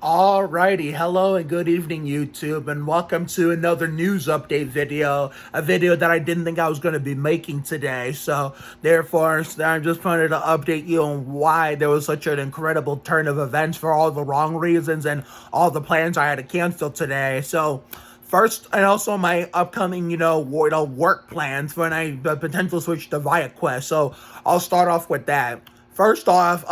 Alrighty, hello and good evening YouTube, and welcome to another news update video, a video that I didn't think I was going to be making today, so therefore I just wanted to update you on why there was such an incredible turn of events for all the wrong reasons and all the plans I had to cancel today. So first, and also my upcoming, work plans when I potential switch to ViaQuest, so I'll start off with that. First off,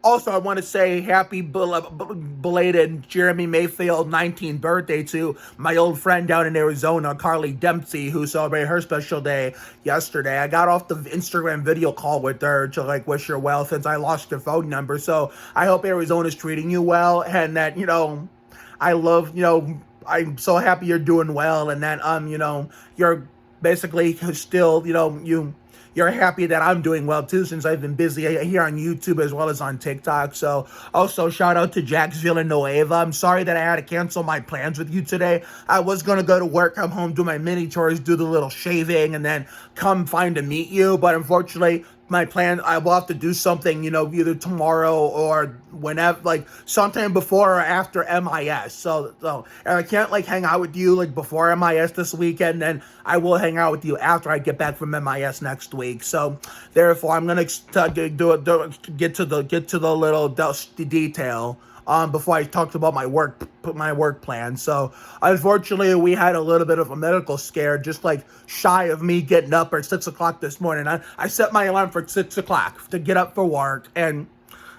also, I want to say happy belated Jeremy Mayfield 19th birthday to my old friend down in Arizona, Carly Dempsey, who celebrated her special day yesterday. I got off the Instagram video call with her to wish her well since I lost her phone number. So I hope Arizona's treating you well and that, I love, I'm so happy you're doing well and that, you're basically still, you're happy that I'm doing well too, since I've been busy here on YouTube as well as on TikTok. So also shout out to Jax Villanueva. I'm sorry that I had to cancel my plans with you today. I was going to go to work, come home, do my mini chores, do the little shaving, and then come find to meet you. But unfortunately, my plan, I will have to do something, either tomorrow or whenever, sometime before or after MIS. So and I can't hang out with you before MIS this weekend, then I will hang out with you after I get back from MIS next week. So therefore, I'm gonna get to the little detail before I talked about my work plan. So unfortunately, we had a little bit of a medical scare, just shy of me getting up at 6 o'clock this morning. I set my alarm for 6 o'clock to get up for work, and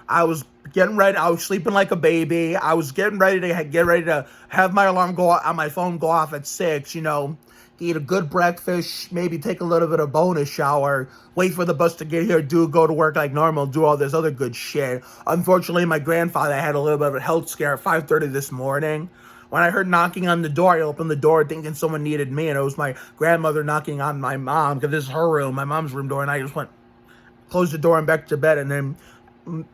I was getting ready. I was sleeping like a baby. I was getting ready to have my alarm go on my phone go off at 6. Eat a good breakfast, maybe take a little bit of bonus shower, wait for the bus to get here, go to work like normal, do all this other good shit. Unfortunately, my grandfather had a little bit of a health scare at 5:30 this morning. When I heard knocking on the door, I opened the door thinking someone needed me, and it was my grandmother knocking on my mom, because this is her room, my mom's room door, and I just closed the door and back to bed, and then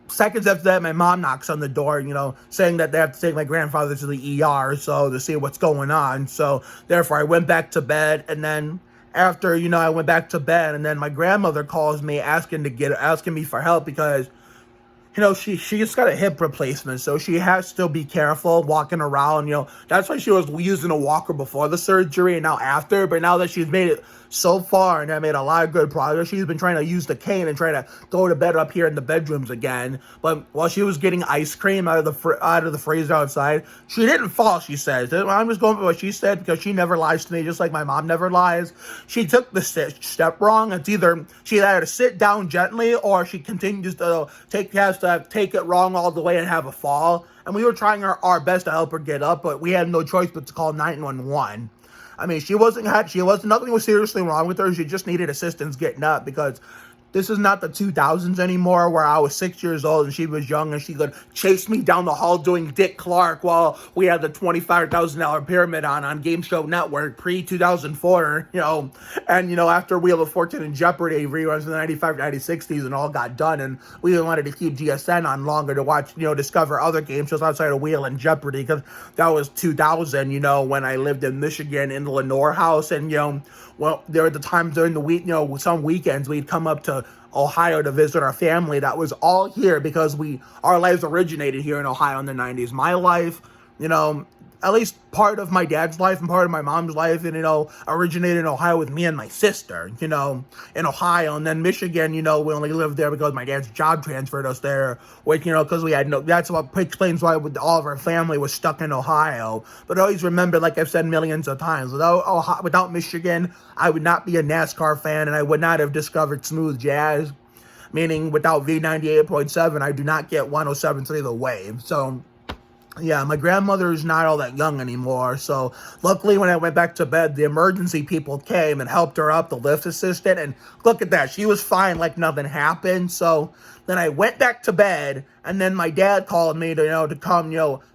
seconds after that, my mom knocks on the door, saying that they have to take my grandfather to the ER, so to see what's going on. So therefore, I went back to bed, and then after, I went back to bed, and then my grandmother calls me asking me for help because she just got a hip replacement, so she has to still be careful walking around. That's why she was using a walker before the surgery and now after. But now that she's made it so far and I made a lot of good progress, she's been trying to use the cane and try to go to bed up here in the bedrooms again. But while she was getting ice cream out of the freezer outside, she didn't fall. She says, I'm just going for what she said because she never lies to me, just like my mom never lies. She took the step wrong. It's either she had to sit down gently or she continues to take it wrong all the way and have a fall. And we were trying our best to help her get up, but we had no choice but to call 911. I mean, nothing was seriously wrong with her. She just needed assistance getting up because this is not the 2000s anymore where I was 6 years old and she was young and she could chase me down the hall doing Dick Clark while we had the $25,000 pyramid on Game Show Network pre-2004, and, after Wheel of Fortune and Jeopardy reruns in the 95, 96 season all got done, and we wanted to keep GSN on longer to watch, discover other game shows outside of Wheel and Jeopardy, because that was 2000, when I lived in Michigan in the Lenore house, and, there were the times during the week, some weekends we'd come up to Ohio to visit our family that was all here because our lives originated here in Ohio in the 90s. My life, at least part of my dad's life and part of my mom's life, and, originated in Ohio with me and my sister, in Ohio. And then Michigan, we only lived there because my dad's job transferred us there, which, because we had that's what explains why all of our family was stuck in Ohio. But always remember, like I've said millions of times, without Michigan, I would not be a NASCAR fan and I would not have discovered smooth jazz, meaning without V98.7, I do not get 107.3 The Wave. So yeah, my grandmother is not all that young anymore, so luckily when I went back to bed, the emergency people came and helped her up, the lift assistant, and look at that, she was fine like nothing happened. So then I went back to bed, and then my dad called me to come,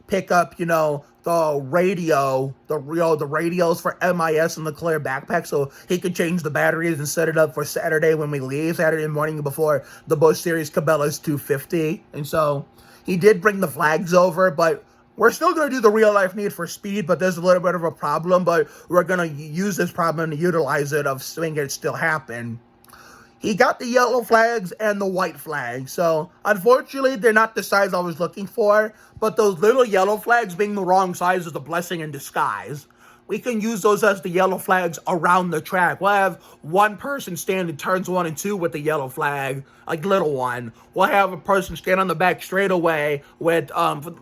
pick up, the radio, the radios for MIS and the clear backpack so he could change the batteries and set it up for Saturday when we leave, Saturday morning before the Busch Series Cabela's 250. And so he did bring the flags over, but we're still going to do the real life Need for Speed, but there's a little bit of a problem, but we're going to use this problem to utilize it of seeing it still happen. he got the yellow flags and the white flags. So, unfortunately, they're not the size I was looking for, but those little yellow flags being the wrong size is a blessing in disguise. We can use those as the yellow flags around the track. We'll have one person stand in turns 1 and 2 with the yellow flag, like little one. We'll have a person stand on the back straightaway with,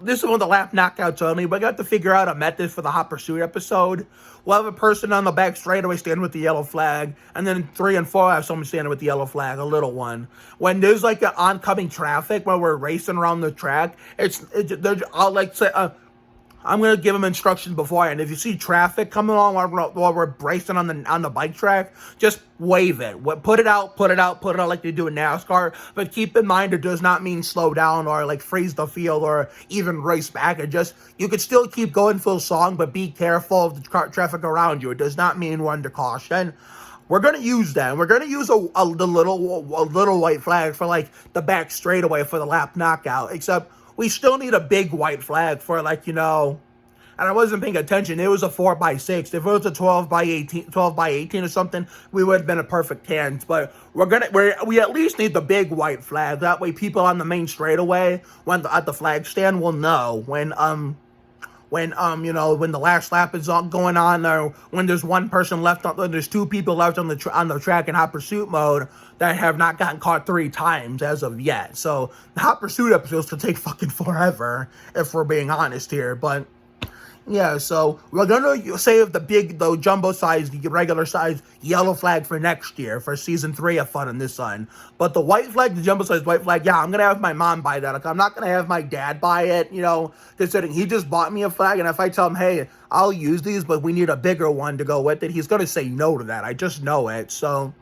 this is one of the lap knockouts only, but I got to figure out a method for the Hot Pursuit episode. We'll have a person on the back straightaway stand with the yellow flag, and then 3 and 4 have someone standing with the yellow flag, a little one. When there's like an oncoming traffic, when we're racing around the track, I'll like say, I'm gonna give them instructions beforehand. If you see traffic coming along while we're racing on the bike track, just wave it. Put it out like they do in NASCAR. But keep in mind, it does not mean slow down or like freeze the field or even race back. You could still keep going full song, but be careful of the traffic around you. It does not mean we're under caution. We're gonna use them. We're gonna use the little white flag for like the back straightaway for the lap knockout. Except we still need a big white flag for like, and I wasn't paying attention. It was a 4x6. If it was a 12x18 or something, we would have been a perfect 10. But we at least need the big white flag. That way, people on the main straightaway at the flag stand will know when the last lap is going on, or when there's one person left, when there's 2 people left on the track in Hot Pursuit mode that have not gotten caught 3 times as of yet. So the Hot Pursuit episodes could take fucking forever if we're being honest here, but. Yeah, so we're gonna save the jumbo size, the regular size yellow flag for next year for season 3 of Fun in the Sun. But the white flag, the jumbo size white flag, yeah, I'm gonna have my mom buy that. I'm not gonna have my dad buy it, considering he just bought me a flag, and if I tell him, hey, I'll use these, but we need a bigger one to go with it, he's gonna say no to that. I just know it, so.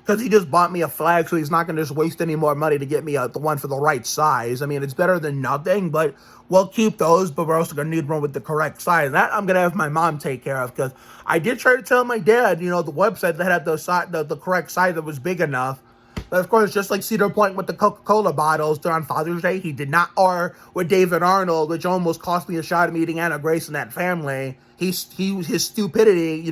Because he just bought me a flag, so he's not going to just waste any more money to get me the one for the right size. I mean, it's better than nothing, but we'll keep those, but we're also going to need one with the correct size. That I'm going to have my mom take care of, because I did try to tell my dad, the website that had the correct size that was big enough. But of course, just like Cedar Point with the Coca-Cola bottles on Father's Day, he did not, or with David Arnold, which almost cost me a shot of meeting Anna Grace and that family. His stupidity,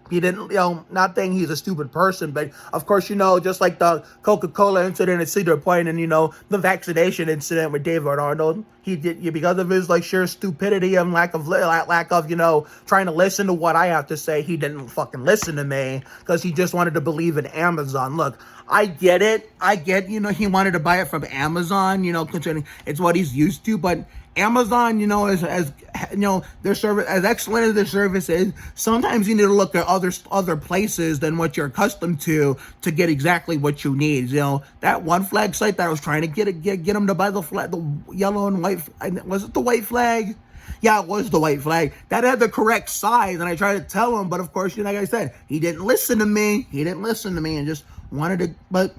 he didn't, not saying he's a stupid person, but of course, just like the Coca-Cola incident at Cedar Point and, the vaccination incident with David Arnold, he did, because of his, sheer stupidity and lack of, trying to listen to what I have to say, he didn't fucking listen to me because he just wanted to believe in Amazon. Look, I get it. He wanted to buy it from Amazon, considering it's what he's used to, but Amazon, as their service, as excellent as their service is, sometimes you need to look at other places than what you're accustomed to get exactly what you need. That one flag site that I was trying to get him to buy the yellow and white, was it the white flag? Yeah, it was the white flag. That had the correct size, and I tried to tell him, but of course, like I said, he didn't listen to me. And just wanted to, but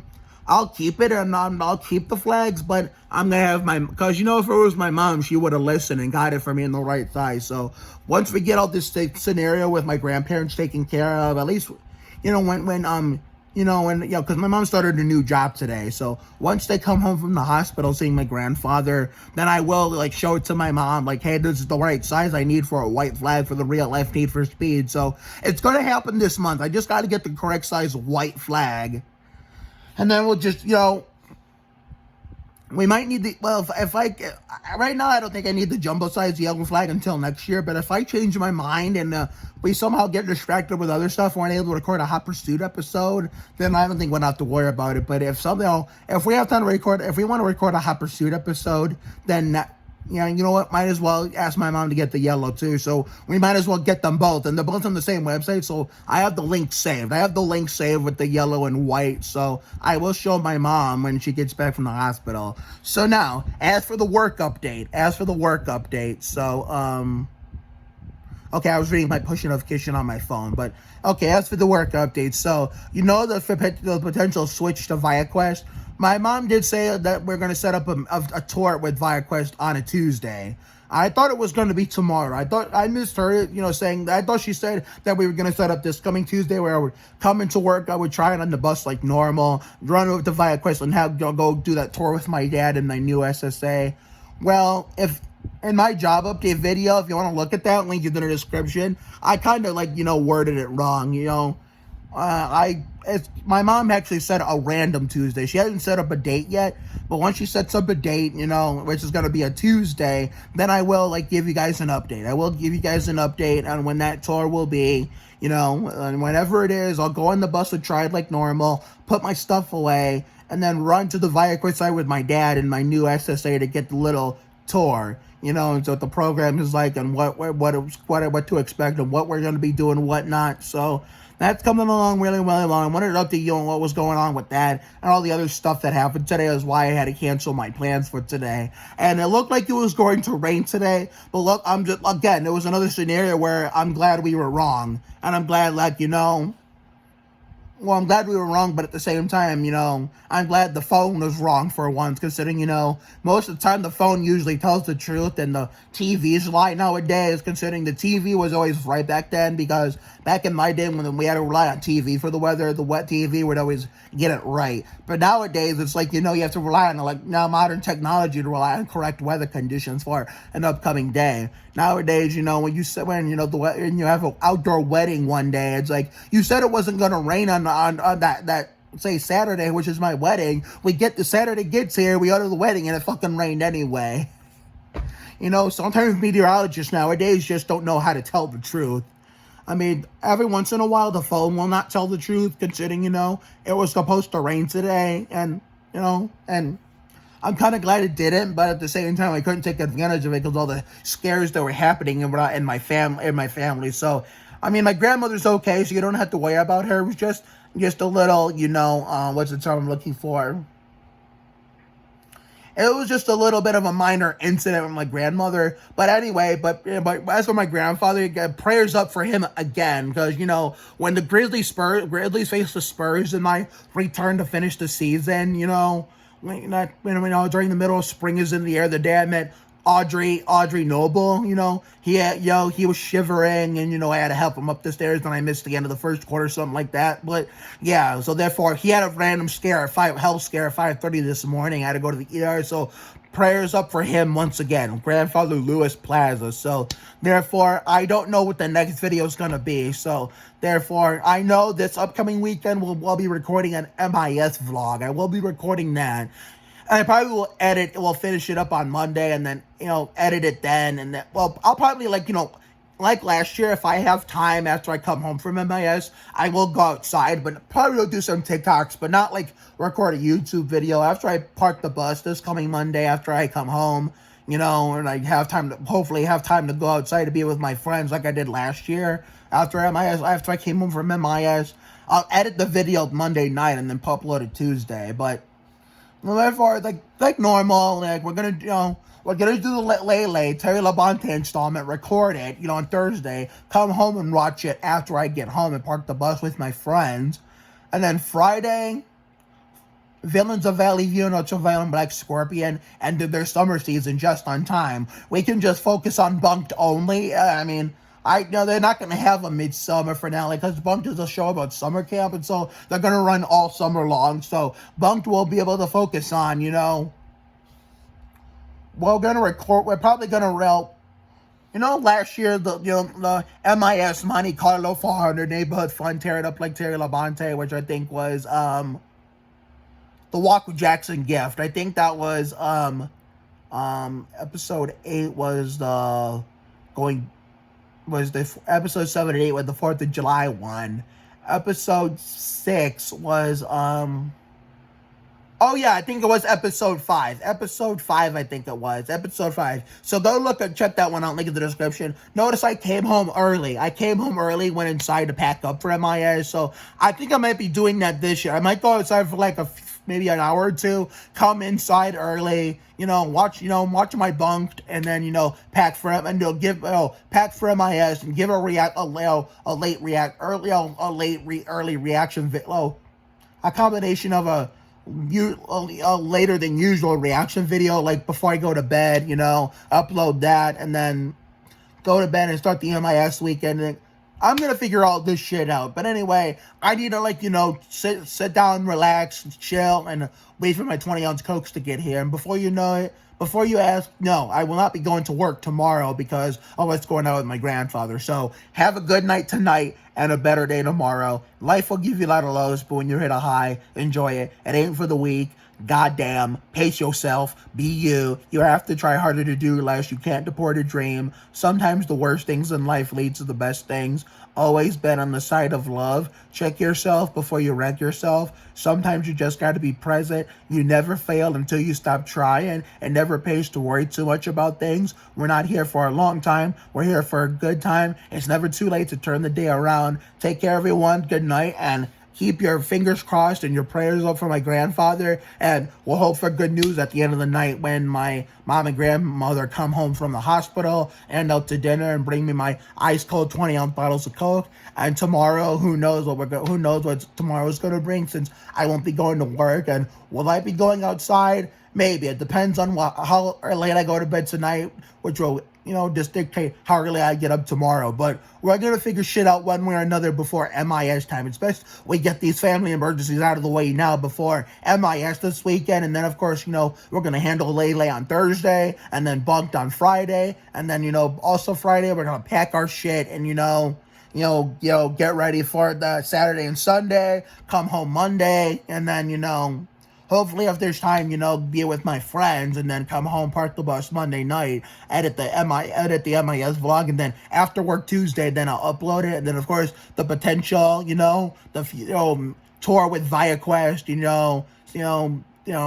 I'll keep it, and I'll keep the flags, but I'm going to have because, if it was my mom, she would have listened and got it for me in the right size. So once we get all this scenario with my grandparents taken care of, at least, because my mom started a new job today. So once they come home from the hospital seeing my grandfather, then I will, show it to my mom, hey, this is the right size I need for a white flag for the real life Need for Speed. So it's going to happen this month. I just got to get the correct size white flag. And then we'll just, we might need right now I don't think I need the jumbo size yellow flag until next year, but if I change my mind and we somehow get distracted with other stuff, we're unable to record a Hot Pursuit episode, then I don't think we'll have to worry about it. But if we have time to if we want to record a Hot Pursuit episode, then you know what, might as well ask my mom to get the yellow too, so we might as well get them both, and they're both on the same website, so I have the link saved with the yellow and white, so I will show my mom when she gets back from the hospital. So now, as for the work update, so, okay, I was reading my push notification on my phone, but, okay, as for the work update, so, the potential switch to ViaQuest. My mom did say that we're going to set up a tour with ViaQuest on a Tuesday. I thought it was going to be tomorrow. I missed her, saying, I thought she said that we were going to set up this coming Tuesday where I would come into work, I would try it on the bus like normal, run over to ViaQuest and go do that tour with my dad and my new SSA. Well, in my job update video, if you want to look at that, link is in the description, I kind of worded it wrong, My mom actually said a random Tuesday. She hasn't set up a date yet, but once she sets up a date, which is gonna be a Tuesday, then I will give you guys an update. I will give you guys an update on when that tour will be. And whenever it is, I'll go on the bus and try it like normal, put my stuff away, and then run to the ViaQuest site with my dad and my new SSA to get the little tour. And so what the program is like, and what to expect, and what we're going to be doing, whatnot. So that's coming along really, really long. I wanted to update you on what was going on with that and all the other stuff that happened today. Is why I had to cancel my plans for today. And it looked like it was going to rain today, but look, it was another scenario where I'm glad we were wrong, and I'm glad, well, I'm glad we were wrong, but at the same time, I'm glad the phone was wrong for once, considering, most of the time the phone usually tells the truth and the TV's lie nowadays, considering the TV was always right back then, because back in my day when we had to rely on TV for the weather, the wet TV would always get it right. But nowadays, it's you have to rely on, modern technology to rely on correct weather conditions for an upcoming day. Nowadays, when you have an outdoor wedding one day, it's you said it wasn't going to rain on that say Saturday, which is my wedding. Saturday gets here, we go to the wedding, and it fucking rained anyway. Sometimes meteorologists nowadays just don't know how to tell the truth. I mean, every once in a while, the phone will not tell the truth, considering, it was supposed to rain today, and I'm kind of glad it didn't, but at the same time, I couldn't take advantage of it because all the scares that were happening in my family. So, I mean, my grandmother's okay, so you don't have to worry about her. It was just a little, what's the term I'm looking for? It was just a little bit of a minor incident with my grandmother. But anyway, but as for my grandfather, prayers up for him again. Because, when the Grizzlies face the Spurs in my return to finish the season, during the middle of spring is in the air, the day I met Audrey Noble, he was shivering, and, I had to help him up the stairs, and I missed the end of the first quarter, something like that. But yeah, so therefore, he had a random health scare at 5:30 this morning. I had to go to the ER, so prayers up for him once again, Grandfather Louis Plaza. So therefore, I don't know what the next video is going to be. So therefore, I know this upcoming weekend we'll be recording an MIS vlog. I will be recording that. I probably will finish it up on Monday, and then, edit it then. And then, well, I'll probably, like last year, if I have time after I come home from MIS, I will go outside, but probably will do some TikToks, but not, record a YouTube video after I park the bus this coming Monday after I come home, and I hopefully have time to go outside to be with my friends like I did last year after I came home from MIS. I'll edit the video Monday night and then upload it Tuesday, but therefore, like normal, we're gonna do the Lele Terry Labonte installment, record it, on Thursday, come home and watch it after I get home and park the bus with my friends, and then Friday, Villains of Valley View and Ultraviolet Black Scorpion ended their summer season just on time. We can just focus on Bunked only. I mean, they're not going to have a midsummer finale because Bunked is a show about summer camp, and so they're going to run all summer long. So Bunked will be able to focus on, we're probably going to last year, the MIS Monte Carlo 400 Neighborhood Fun, Tear It Up Like Terry Labonte, which I think was, the Walk with Jackson gift. I think that was, episode 8 was episode 7 and 8 with the 4th of July one. Episode 6 was, I think it was episode 5. Episode 5, I think it was. Episode 5. So go check that one out, link in the description. Notice I came home early. Went inside to pack up for MIS. So I think I might be doing that this year. I might go outside for maybe an hour or two, come inside early, watch my Bunked, and then, pack for MIS and give early reaction video, a combination of a later than usual reaction video, before I go to bed, upload that, and then go to bed and start the MIS weekend, and I'm gonna figure all this shit out. But anyway, I need to sit down, relax, chill, and wait for my 20-ounce Cokes to get here. And before you know it, before you ask, no, I will not be going to work tomorrow because it's going out with my grandfather. So have a good night tonight and a better day tomorrow. Life will give you a lot of lows, but when you hit a high, enjoy it. It ain't for the weak. Goddamn, pace yourself, be you. You have to try harder to do less. You can't deport a dream. Sometimes the worst things in life lead to the best things. Always been on the side of love. Check yourself before you wreck yourself. Sometimes you just got to be present. You never fail until you stop trying. It never pays to worry too much about things. We're not here for a long time. We're here for a good time. It's never too late to turn the day around. Take care, everyone. Good night, and keep your fingers crossed and your prayers up for my grandfather, and we'll hope for good news at the end of the night when my mom and grandmother come home from the hospital and out to dinner and bring me my ice cold 20-ounce bottles of Coke. And tomorrow, who knows what tomorrow's going to bring, since I won't be going to work. And will I be going outside? Maybe. It depends on how late I go to bed tonight, which will just dictate how early I get up tomorrow. But we're going to figure shit out one way or another before MIS time. It's best we get these family emergencies out of the way now before MIS this weekend. And then, of course, we're going to handle Lele on Thursday and then Bunked on Friday. And then, also Friday, we're going to pack our shit and, get ready for the Saturday and Sunday, come home Monday, and then, hopefully, if there's time, be with my friends, and then come home, park the bus Monday night, edit the MIS vlog, and then after work Tuesday, then I'll upload it, and then of course the potential, tour with ViaQuest,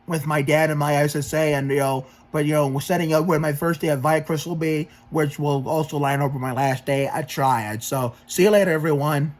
with my dad and my SSA, and but we're setting up where my first day at ViaQuest will be, which will also line up with my last day at Triad. So see you later, everyone.